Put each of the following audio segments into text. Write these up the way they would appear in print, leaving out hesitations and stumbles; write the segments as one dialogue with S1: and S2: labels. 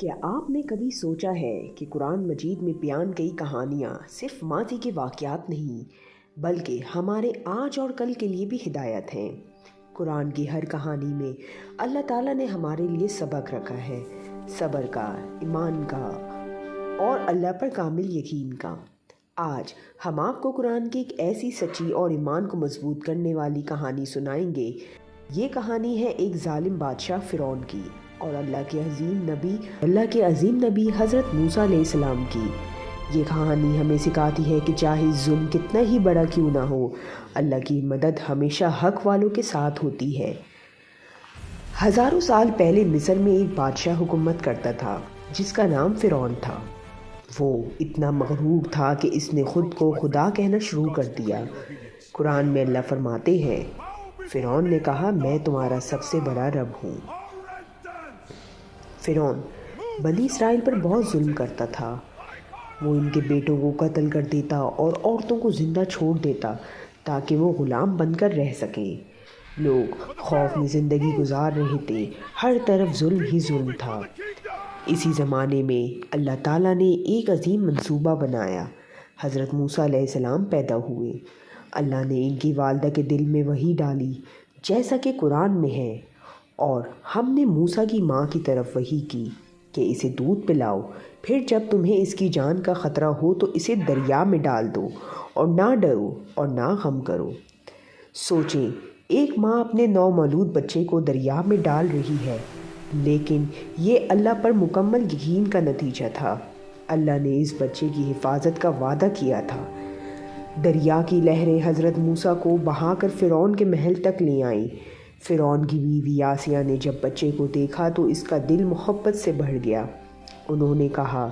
S1: کیا آپ نے کبھی سوچا ہے کہ قرآن مجید میں بیان کئی کہانیاں صرف ماضی کے واقعات نہیں بلکہ ہمارے آج اور کل کے لیے بھی ہدایت ہیں؟ قرآن کی ہر کہانی میں اللہ تعالیٰ نے ہمارے لیے سبق رکھا ہے، صبر کا، ایمان کا اور اللہ پر کامل یقین کا۔ آج ہم آپ کو قرآن کی ایک ایسی سچی اور ایمان کو مضبوط کرنے والی کہانی سنائیں گے۔ یہ کہانی ہے ایک ظالم بادشاہ فرعون کی اور اللہ کے عظیم نبی حضرت موسیٰ علیہ السلام کی۔ یہ کہانی ہمیں سکھاتی ہے کہ چاہے ظلم کتنا ہی بڑا کیوں نہ ہو، اللہ کی مدد ہمیشہ حق والوں کے ساتھ ہوتی ہے۔ ہزاروں سال پہلے مصر میں ایک بادشاہ حکومت کرتا تھا جس کا نام فرعون تھا۔ وہ اتنا مغرور تھا کہ اس نے خود کو خدا کہنا شروع کر دیا۔ قرآن میں اللہ فرماتے ہیں، فرعون نے کہا، میں تمہارا سب سے بڑا رب ہوں۔ فرعون بنی اسرائیل پر بہت ظلم کرتا تھا۔ وہ ان کے بیٹوں کو قتل کر دیتا اور عورتوں کو زندہ چھوڑ دیتا تاکہ وہ غلام بن کر رہ سکیں۔ لوگ خوف میں زندگی گزار رہے تھے، ہر طرف ظلم ہی ظلم تھا۔ اسی زمانے میں اللہ تعالیٰ نے ایک عظیم منصوبہ بنایا۔ حضرت موسیٰ علیہ السلام پیدا ہوئے۔ اللہ نے ان کی والدہ کے دل میں وحی ڈالی جیسا کہ قرآن میں ہے، اور ہم نے موسیٰ کی ماں کی طرف وحی کی کہ اسے دودھ پلاؤ، پھر جب تمہیں اس کی جان کا خطرہ ہو تو اسے دریا میں ڈال دو اور نہ ڈرو اور نہ غم کرو۔ سوچیں، ایک ماں اپنے نومولود بچے کو دریا میں ڈال رہی ہے، لیکن یہ اللہ پر مکمل یقین کا نتیجہ تھا۔ اللہ نے اس بچے کی حفاظت کا وعدہ کیا تھا۔ دریا کی لہریں حضرت موسیٰ کو بہا کر فرعون کے محل تک لے آئیں۔ فرعون کی بیوی آسیہ نے جب بچے کو دیکھا تو اس کا دل محبت سے بھر گیا۔ انہوں نے کہا،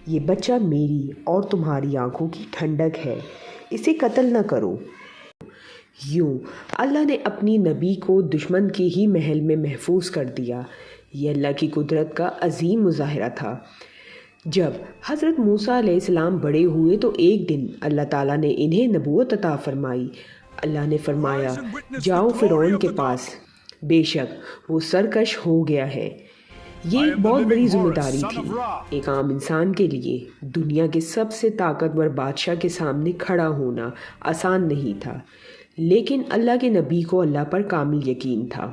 S1: یہ بچہ میری اور تمہاری آنکھوں کی ٹھنڈک ہے، اسے قتل نہ کرو۔ یوں اللہ نے اپنی نبی کو دشمن کے ہی محل میں محفوظ کر دیا۔ یہ اللہ کی قدرت کا عظیم مظاہرہ تھا۔ جب حضرت موسیٰ علیہ السلام بڑے ہوئے تو ایک دن اللہ تعالیٰ نے انہیں نبوت عطا فرمائی۔ اللہ نے فرمایا، جاؤ فرعون کے پاس، بے شک وہ سرکش ہو گیا ہے۔ یہ ایک بہت بڑی ذمہ داری تھی۔ ایک عام انسان کے لیے دنیا کے سب سے طاقتور بادشاہ کے سامنے کھڑا ہونا آسان نہیں تھا، لیکن اللہ کے نبی کو اللہ پر کامل یقین تھا۔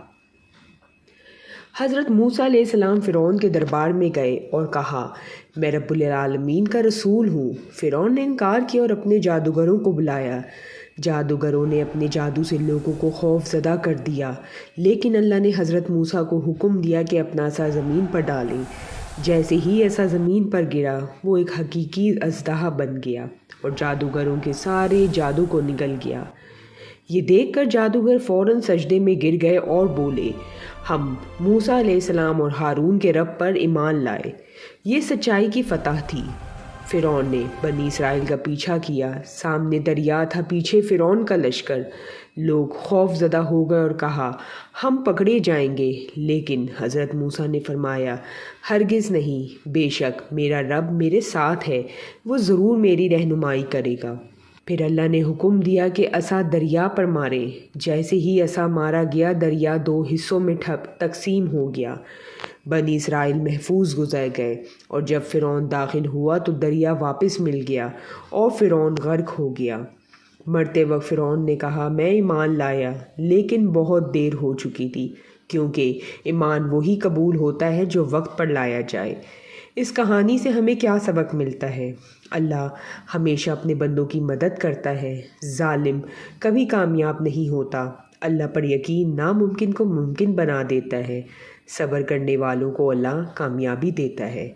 S1: حضرت موسیٰ علیہ السلام فرعون کے دربار میں گئے اور کہا، میں رب العالمین کا رسول ہوں۔ فرعون نے انکار کیا اور اپنے جادوگروں کو بلایا۔ جادوگروں نے اپنے جادو سے لوگوں کو خوف زدہ کر دیا، لیکن اللہ نے حضرت موسیٰ کو حکم دیا کہ اپنا عصا زمین پر ڈالیں۔ جیسے ہی عصا زمین پر گرا، وہ ایک حقیقی اژدہا بن گیا اور جادوگروں کے سارے جادو کو نگل گیا۔ یہ دیکھ کر جادوگر فوراً سجدے میں گر گئے اور بولے، ہم موسیٰ علیہ السلام اور ہارون کے رب پر ایمان لائے۔ یہ سچائی کی فتح تھی۔ فرعون نے بنی اسرائیل کا پیچھا کیا۔ سامنے دریا تھا، پیچھے فرعون کا لشکر۔ لوگ خوف زدہ ہو گئے اور کہا، ہم پکڑے جائیں گے، لیکن حضرت موسیٰ نے فرمایا، ہرگز نہیں، بے شک میرا رب میرے ساتھ ہے، وہ ضرور میری رہنمائی کرے گا۔ پھر اللہ نے حکم دیا کہ عصا دریا پر مارے۔ جیسے ہی عصا مارا گیا، دریا دو حصوں میں تقسیم ہو گیا۔ بنی اسرائیل محفوظ گزر گئے، اور جب فرعون داخل ہوا تو دریا واپس مل گیا اور فرعون غرق ہو گیا۔ مرتے وقت فرعون نے کہا، میں ایمان لایا، لیکن بہت دیر ہو چکی تھی، کیونکہ ایمان وہی قبول ہوتا ہے جو وقت پر لایا جائے۔ اس کہانی سے ہمیں کیا سبق ملتا ہے؟ اللہ ہمیشہ اپنے بندوں کی مدد کرتا ہے۔ ظالم کبھی کامیاب نہیں ہوتا۔ اللہ پر یقین ناممکن کو ممکن بنا دیتا ہے۔ صبر کرنے والوں کو اللہ کامیابی دیتا ہے۔